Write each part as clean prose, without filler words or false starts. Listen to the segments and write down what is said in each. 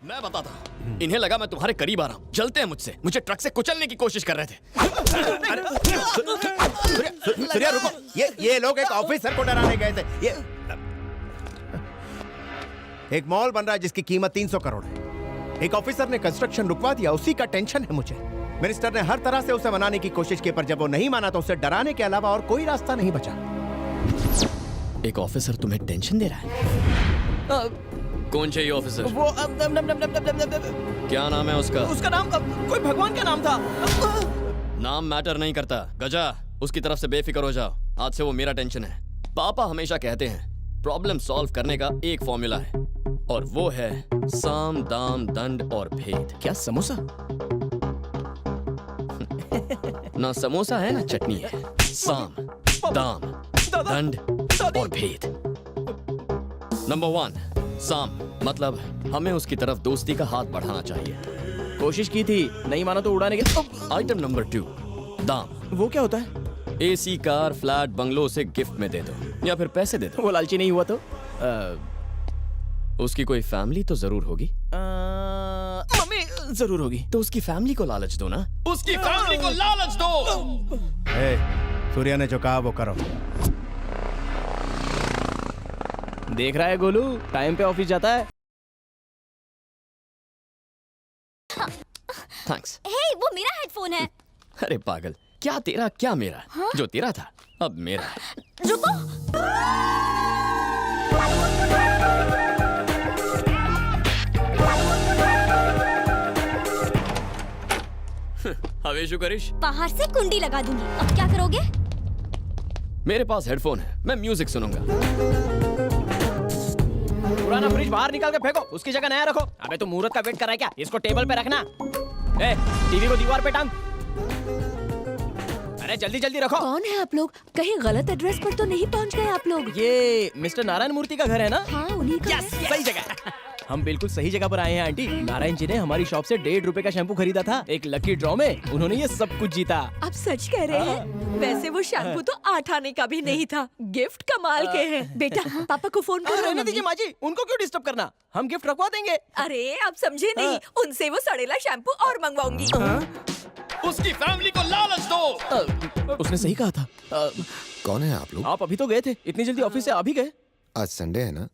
मैं बताता हूँ। इन्हें लगा मैं तुम्हारे करीब आ रहा हूँ, जलते हैं मुझसे, मुझे ट्रक से कुचलने की कोशिश कर रहे थे। सूर्या रुको, ये लोग एक ऑफिसर को डराने गए थे। ये एक मॉल बन रहा है जिसकी कीमत 300 करोड़ है। एक ऑफिसर ने कंस्ट्रक्शन रुकवा दिया, उसी का टेंशन है मुझे। मिनिस्टर ने हर तरह से उसे मनाने की कोशिश की, पर जब वो नहीं माना तो उसे डराने के अलावा और कोई रास्ता नहीं बचा। एक ऑफिसर तुम्हें टेंशन दे रहा है? कौन चाहिए ऑफिसर? वो क्या नाम है उसका? उसका नाम कोई भगवान का नाम था। नाम मैटर नहीं करता। गजा, उसकी तरफ से बेफिक्र हो जाओ, आज से वो मेरा टेंशन है। पापा हमेशा कहते हैं प्रॉब्लम सॉल्व करने का एक फॉर्मूला है, और वो है साम दाम दंड और भेद। क्या समोसा? ना समोसा है ना चटनी है। साम दाम दंड और भेद। नंबर 1, साम मतलब हमें उसकी तरफ दोस्ती का हाथ बढ़ाना चाहिए। कोशिश की थी, नहीं माना तो उड़ाने के। आइटम नंबर 2, दाम। वो क्या होता है? एसी, कार, फ्लैट, बंगलो उसे गिफ्ट में दे दो या फिर पैसे दे दो। वो लालची नहीं हुआ तो? उसकी कोई फैमिली तो जरूर होगी। मम्मी जरूर होगी। तो उसकी फैमिली को लालच दो ना, उसकी फैमिली को लालच दो। सूर्या ने जो कहा वो करो। देख रहा है गोलू, टाइम पे ऑफिस जाता है। थैंक्स। हे, वो मेरा हेडफोन है। अरे पागल, क्या तेरा क्या मेरा? हाँ? जो तेरा था अब मेरा है। रुको। हवेशु करिश, बाहर से कुंडी लगा दूंगी। अब क्या करोगे? मेरे पास हेडफोन है, मैं म्यूजिक सुनूंगा। पुराना फ्रिज बाहर निकाल के फेंको, उसकी जगह नया रखो। अबे तू मुहूर्त का वेट कर रहा है क्या? इसको टेबल पे रखना। टीवी को दीवार पे टांग। अरे जल्दी जल्दी रखो। कौन है आप लोग? कहीं गलत एड्रेस पर तो नहीं पहुंच गए आप लोग? ये मिस्टर नारायण मूर्ति का घर है ना? हाँ, उन्हीं का है। सही जगह। हम बिल्कुल सही जगह पर आए हैं आंटी। नारायण जी ने हमारी शॉप से 1.5 रुपए का शैम्पू खरीदा था। एक लकी ड्रॉ में उन्होंने ये सब कुछ जीता। आप सच कह रहे हैं? वैसे वो शैम्पू तो 8 आने का भी नहीं था। गिफ्ट कमाल के हैं। बेटा, पापा को फोन करो। रहने दीजिए माँ जी, उनको क्यों डिस्टर्ब करना? हम गिफ्ट रखवा देंगे। अरे आप समझे नहीं, उनसे वो सड़ेला शैम्पू और मंगवाऊंगी। उसकी फैमिली को लालच दो। उसने सही कहा था। कौन है आप लोग? आप अभी तो गए थे, इतनी जल्दी ऑफिस से आ भी गए? आज संडे है ना?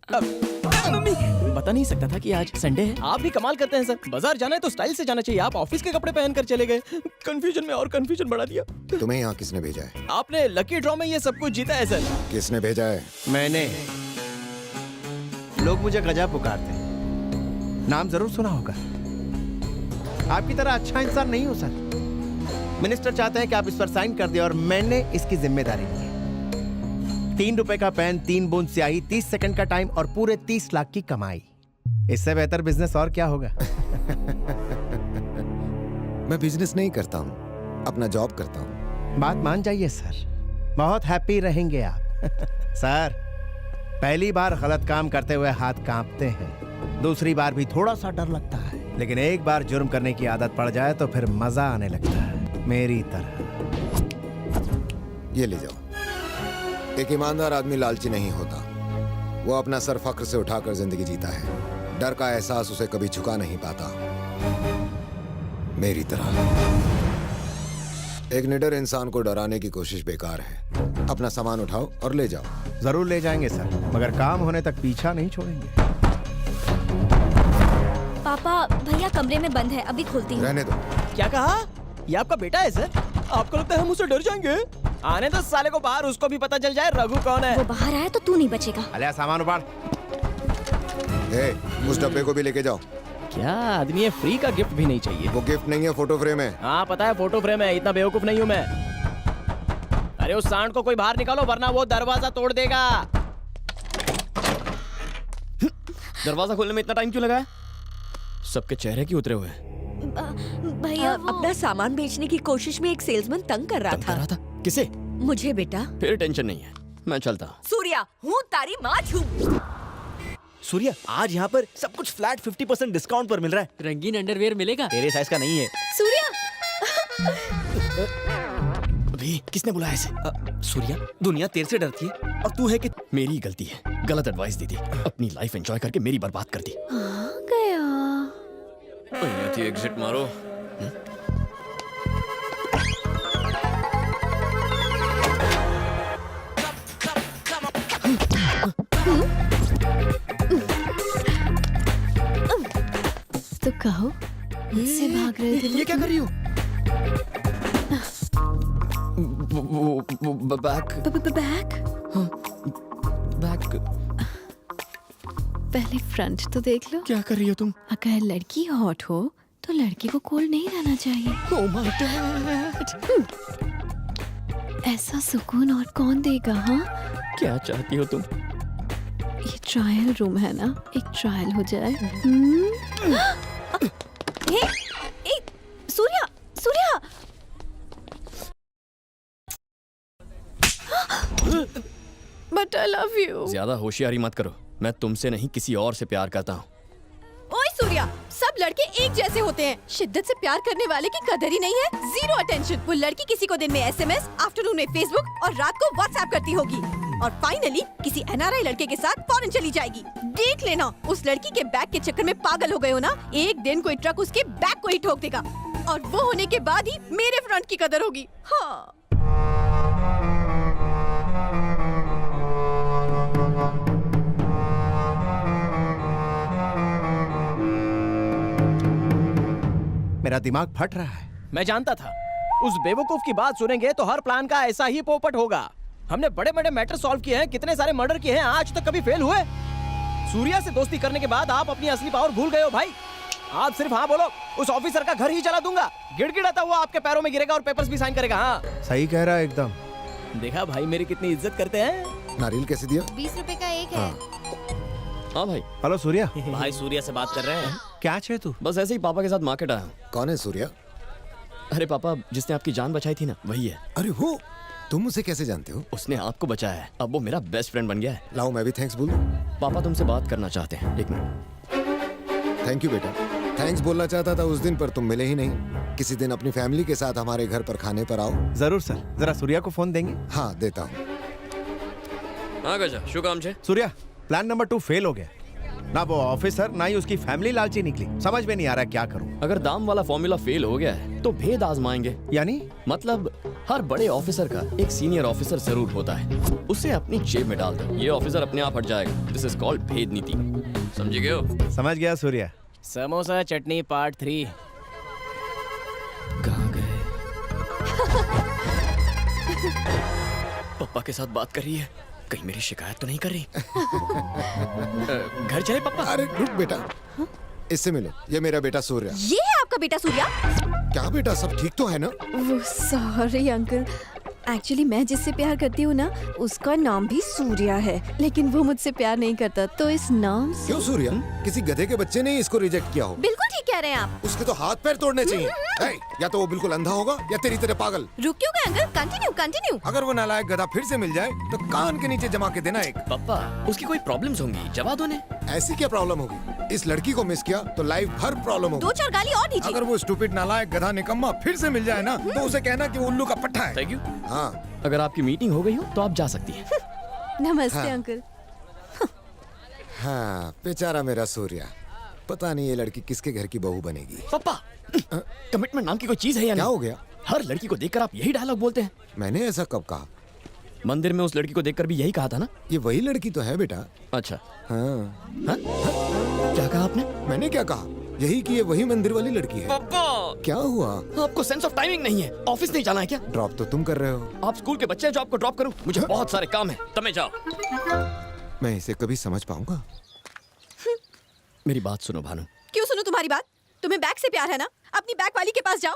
बता नहीं सकता था कि आज संडे है। आप भी कमाल करते हैं सर। बाजार जाना है तो स्टाइल से जाना चाहिए। आप ऑफिस के कपड़े पहनकर चले गए। कंफ्यूजन में और कंफ्यूजन बढ़ा दिया। तुम्हें यहाँ किसने भेजा है? आपने लकी ड्रॉ में ये सब कुछ जीता है सर। किसने भेजा है? मैंने। लोग मुझे गजा पुकारते हैं, नाम जरूर सुना होगा। आपकी तरह अच्छा इंसान नहीं हो सर। मिनिस्टर चाहते हैं कि आप इस पर साइन कर दें और मैंने इसकी जिम्मेदारी ली है। 3 रुपए का पेन, 3 बूंद स्याही, 30 सेकंड का टाइम और पूरे 30 लाख की कमाई। इससे बेहतर बिजनेस और क्या होगा? मैं बिजनेस नहीं करता हूँ, अपना जॉब करता हूँ। बात मान जाइए सर, बहुत हैप्पी रहेंगे आप। सर, पहली बार गलत काम करते हुए हाथ कांपते हैं, दूसरी बार भी थोड़ा सा डर लगता है, लेकिन एक बार जुर्म करने की आदत पड़ जाए तो फिर मजा आने लगता है, मेरी तरह। ये ले जाओ। एक ईमानदार आदमी लालची नहीं होता, वो अपना सर फख्र से उठाकर जिंदगी जीता है। डर का एहसास उसे कभी झुका नहीं पाता, मेरी तरह। एक निडर इंसान को डराने की कोशिश बेकार है। अपना सामान उठाओ और ले जाओ। जरूर ले जाएंगे सर, मगर काम होने तक पीछा नहीं छोड़ेंगे। पापा, भैया कमरे में बंद है, अभी खोलती हूँ। रहने दो। क्या कहा? ये आपका बेटा है सर? आपको लगता है हम उससे डर जाएंगे? आने दो साले को बाहर, उसको भी पता चल जाए रघु कौन है। वो बाहर आया तो तू नहीं बचेगा। अले सामान उपाड़। उस डब्बे को भी लेके जाओ। क्या आदमी है, फ्री का गिफ्ट भी नहीं चाहिए। वो गिफ्ट नहीं है, फोटो फ्रेम है। हाँ पता है, फोटो फ्रेम है। इतना बेवकूफ नहीं हूँ मैं। अरे उस सांड को कोई बाहर निकालो, वरना वो दरवाजा तोड़ देगा। दरवाजा खोलने में इतना टाइम क्यों लगाया? सबके चेहरे क्यों उतरे हुए हैं? भैया अपना सामान बेचने की कोशिश में एक सेल्समैन तंग कर रहा था। किसे? मुझे बेटा। फिर टेंशन नहीं है, मैं चलता हूँ। सूर्या, हूँ तारी माँ छू। सूर्या, आज यहाँ पर सब कुछ फ्लैट 50% डिस्काउंट पर मिल रहा है। रंगीन अंडरवेयर मिलेगा? तेरे साइज का नहीं है। सूर्या, अभी किसने बुलाया इसे? सूर्या, दुनिया तेरे से डरती है और तू है कि मेरी गलती है, गलत एडवाइस दी थी, अपनी लाइफ एंजॉय करके मेरी बर्बाद कर दी। आ गया। અહીંયાથી એક્ઝિટ મારો. तो कहो मुझसे भाग रहे थे ये क्या कर रही हो? वो बैक बैक बैक पहले फ्रंट तो देख लो. क्या कर रही हो तुम? अगर लड़की हॉट हो तो लड़की को कोल्ड नहीं रहना चाहिए. Oh my God! ऐसा सुकून और कौन देगा? हाँ, क्या चाहती हो तुम? ये ट्रायल रूम है ना, एक ट्रायल हो जाए. ए, Surya Surya but I love you. ज्यादा होशियारी मत करो. मैं तुमसे नहीं किसी और से प्यार करता हूँ. ओए सूर्या, सब लड़के एक जैसे होते हैं. शिद्दत से प्यार करने वाले की कदर ही नहीं है. Zero attention. वो लड़की किसी को दिन में एसएमएस, आफ्टरनून में फेसबुक और रात को व्हाट्सएप करती होगी और फाइनली किसी एनआरआई लड़के के साथ फॉरेन चली जाएगी. देख लेना, उस लड़की के बैग के चक्कर में पागल हो गए हो ना, एक दिन कोई ट्रक उसके बैग को ही ठोक देगा और वो होने के बाद ही मेरे फ्रंट की कदर होगी. हाँ. मेरा दिमाग फट रहा है. मैं जानता था उस बेवकूफ की बात सुनेंगे तो हर प्लान का ऐसा ही पोपट होगा. हमने बड़े बड़े मैटर सॉल्व किए हैं, कितने सारे मर्डर किए हैं, आज तक कभी फेल हुए? सूर्या से दोस्ती करने के बाद आप अपनी असली पावर भूल गए हो भाई. आप सिर्फ हाँ बोलो, उस ऑफिसर का घर ही जला दूंगा. गिड़गिड़ाता हुआ आपके पैरों में गिरेगा और पेपर्स भी साइन करेगा. हाँ, सही कह रहा है एकदम. देखा भाई मेरी कितनी इज्जत करते हैं. नारियल कैसे दिया? 20 रुपए का एक है. हाँ भाई, हेलो सूर्या, भाई सूर्या से बात कर रहे हैं. क्या है तू? बस ऐसे ही पापा के साथ मार्केट आया हूँ. कौन है सूर्या? अरे पापा, जिसने आपकी जान बचाई थी ना, वही है. अरे वो, तुम उसे कैसे जानते हो? उसने आपको बचाया है. अब वो मेरा बेस्ट फ्रेंड बन गया है. लाओ मैं भी थैंक्स बोलूं. पापा तुमसे बात करना चाहते हैं. एक मिनट. थैंक यू बेटा. थैंक्स बोलना चाहता था उस दिन, पर तुम मिले ही नहीं. किसी दिन अपनी फैमिली के साथ हमारे घर पर खाने पर आओ. जरूर सर. जरा सूर्या को फोन देंगे? हाँ देता हूँ. हाँ गजा, शू काम छे? सूर्या, प्लान नंबर 2 फेल हो गया. ना वो ऑफिसर ना ही उसकी फैमिली लालची निकली. समझ में नहीं आ रहा क्या करूं. अगर दाम वाला फॉर्मूला फेल हो गया है तो भेद आजमाएंगे. यानी मतलब हर बड़े ऑफिसर का एक सीनियर ऑफिसर जरूर होता है. उसे अपनी जेब में डाल दो, ये ऑफिसर अपने आप हट जाएगा. दिस इज कॉल्ड भेद नीति. समझ गए हो? समझ गया सूर्या. समोसा चटनी पार्ट 3. कहाँ गए? पापा के साथ बात कर रही है. कहीं मेरी शिकायत तो नहीं कर रही? घर चले पापा? अरे रुक बेटा, इससे मिलो. ये मेरा बेटा सूर्या. ये है आपका बेटा सूर्या? क्या बेटा, सब ठीक तो है ना? वो सॉरी अंकल, एक्चुअली मैं जिससे प्यार करती हूँ ना, उसका नाम भी सूर्या है, लेकिन वो मुझसे प्यार नहीं करता, तो इस नाम से. क्यों सूर्या? किसी गधे के बच्चे ने इसको रिजेक्ट किया हो? बिल्कुल ठीक कह रहे हैं आप. उसके तो हाथ पैर तोड़ने चाहिए. है, या तो वो बिल्कुल अंधा होगा या तेरी तरह पागल. रुक क्यों गए अंकल? Continue continue. अगर वो नालायक गधा फिर से मिल जाए तो कान के नीचे जमा के देना एक. पापा, उसकी कोई प्रॉब्लम्स होंगी, जवा दो ने. ऐसी क्या प्रॉब्लम होगी? इस लड़की को मिस किया तो लाइफ भर प्रॉब्लम होगी. 2-4 गाली और दीजिए. अगर वो स्टूपिड नालायक गधा निकम्मा फिर से मिल जाए ना, तो उसे कहना कि वो उल्लू का पट्टा है. Thank you. हाँ. अगर आपकी मीटिंग हो गई हो तो आप जा सकती हैं. नमस्ते हाँ. अंकल. हाँ, बेचारा मेरा सूर्या. पता नहीं ये लड़की किसके घर की बहू बनेगी. पापा, कमिटमेंट नाम की कोई चीज है या क्या नहीं? हो गया? हर लड़की को देखकर आप यही डायलॉग बोलते हैं. मैंने ऐसा कब कहा? मंदिर में उस लड़की को देखकर भी यही कहा था ना? ये वही लड़की तो है बेटा. अच्छा. हाँ. हाँ? क्या कहा आपने? मैंने क्या कहा? यही कि ये वही मंदिर वाली लड़की है. पापा, क्या हुआ? आपको सेंस ऑफ टाइमिंग नहीं है. ऑफिस नहीं जाना है क्या? ड्रॉप तो तुम कर रहे हो. आप स्कूल के बच्चे हैं जो आपको ड्रॉप करूं? मुझे बहुत सारे काम है. तमे जाओ. मैं इसे कभी समझ पाऊंगा? मेरी बात सुनो भानु. क्यों सुनो तुम्हारी बात? तुम्हें बैग से प्यार है ना, अपनी बैग वाली के पास जाओ.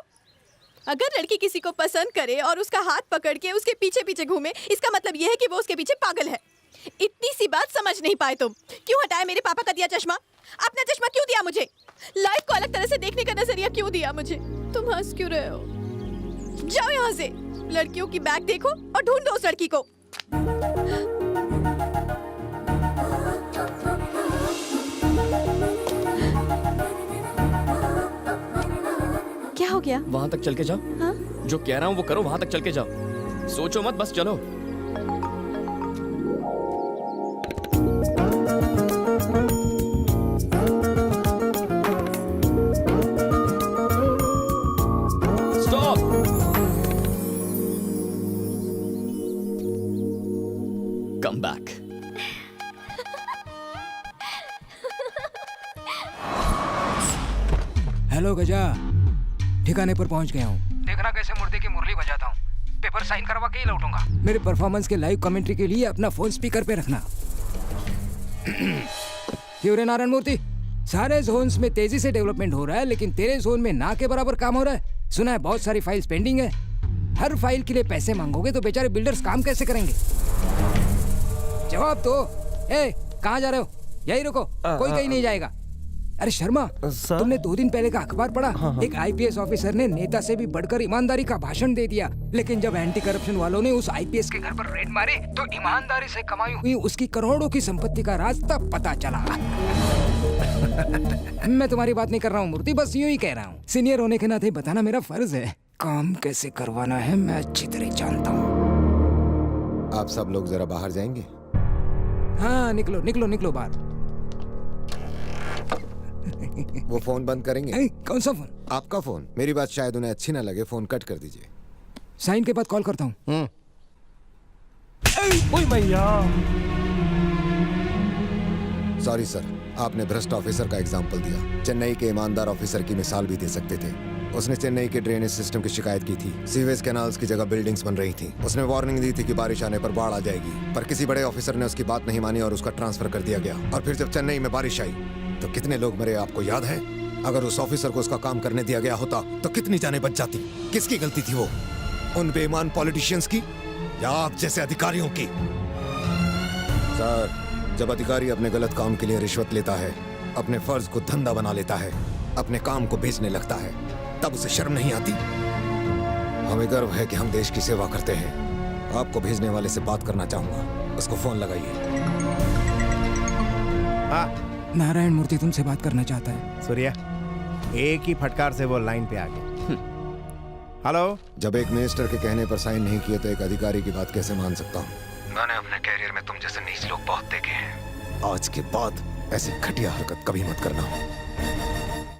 अगर लड़की किसी को पसंद करे और उसका हाथ पकड़ के उसके पीछे पीछे घूमे, इसका मतलब ये है कि वो उसके पीछे पागल है. इतनी सी बात समझ नहीं पाए तुम. क्यों हटाया मेरे पापा का दिया चश्मा? अपना चश्मा क्यों दिया मुझे? लाइफ को अलग तरह से देखने का नजरिया क्यों दिया मुझे? तुम हंस क्यों रहे हो? जाओ यहाँ से. लड़कियों की बैग देखो और ढूंढो उस लड़की को. क्या हो गया? वहां तक चल के जाओ. हाँ? जो कह रहा हूँ वो करो. वहां तक चल के जाओ. सोचो मत, बस चलो. हेलो गजा, ठिकाने पर पहुंच गया हूँ। देखना कैसे मुर्दे की मुरली बजाता हूँ। पेपर साइन करवा के ही लौटूंगा। मेरे परफॉर्मेंस के लाइव कमेंट्री के लिए अपना फोन स्पीकर पे रखना। क्यों रे नारायण मूर्ति, सारे जोन्स में तेजी से डेवलपमेंट हो रहा है, लेकिन तेरे जोन में ना के बराबर काम हो रहा है। सुना है बहुत सारी फाइल्स पेंडिंग है। हर फाइल के लिए पैसे मांगोगे तो बेचारे बिल्डर्स काम कैसे करेंगे? जवाब दो। ए, कहाँ जा रहे हो? यही रुको, कोई कहीं नहीं जाएगा। अरे शर्मा, तुमने 2 दिन पहले का अखबार पढ़ा? एक आईपीएस ऑफिसर ने नेता से भी बढ़कर ईमानदारी का भाषण दे दिया, लेकिन जब एंटी करप्शन वालों ने उस आईपीएस के घर पर रेड मारी तो ईमानदारी से कमाई हुई उसकी करोड़ों की संपत्ति का राज तब पता चला। मैं तुम्हारी बात नहीं कर रहा हूँ मूर्ति, बस यूं ही कह रहा हूँ। सीनियर होने के नाते बताना मेरा फर्ज है। काम कैसे करवाना है मैं अच्छी तरह जानता हूँ। आप सब लोग जरा बाहर जाएंगे? हाँ, निकलो निकलो निकलो बाहर। वो फोन बंद करेंगे? कौन सा फोन? आपका फोन। मेरी बात शायद उन्हें अच्छी ना लगे, फोन कट कर दीजिए। साइन के बाद कॉल करता हूँ। ओए भैया, सॉरी सर, आपने भ्रष्ट ऑफिसर का एग्जाम्पल दिया। चेन्नई के ईमानदार ऑफिसर की मिसाल भी दे सकते थे। उसने चेन्नई के ड्रेनेज सिस्टम की शिकायत की थी। सीवेज कैनाल्स की जगह बिल्डिंग्स बन रही थी। उसने वार्निंग दी थी कि बारिश आने पर बाढ़ आ जाएगी, पर किसी बड़े ऑफिसर ने उसकी बात नहीं मानी और उसका ट्रांसफर कर दिया गया। और फिर जब चेन्नई में बारिश आई तो कितने लोग मरे आपको याद है? अगर उस ऑफिसर को उसका काम करने दिया गया होता तो कितनी जानें बच जाती? किसकी गलती थी वो? उन बेईमान पॉलिटिशियंस की या आप जैसे अधिकारियों की? सर, जब अधिकारी अपने गलत काम के लिए रिश्वत लेता है, अपने फर्ज को धंधा बना लेता है, अपने काम को बेचने लगता है, तब उसे शर्म नहीं आती? हमें गर्व है कि हम देश की सेवा करते हैं। आपको भेजने वाले से बात करना चाहूंगा, उसको फोन लगाइए। हाँ नारायण मूर्ति तुमसे बात करना चाहता है। सूर्या, एक ही फटकार से वो लाइन पे आ गया। हेलो। जब एक मिनिस्टर के कहने पर साइन नहीं किए तो एक अधिकारी की बात कैसे मान सकता हूँ? मैंने अपने कैरियर में तुम जैसे नीच लोग बहुत देखे हैं। आज के बाद ऐसी घटिया हरकत कभी मत करना।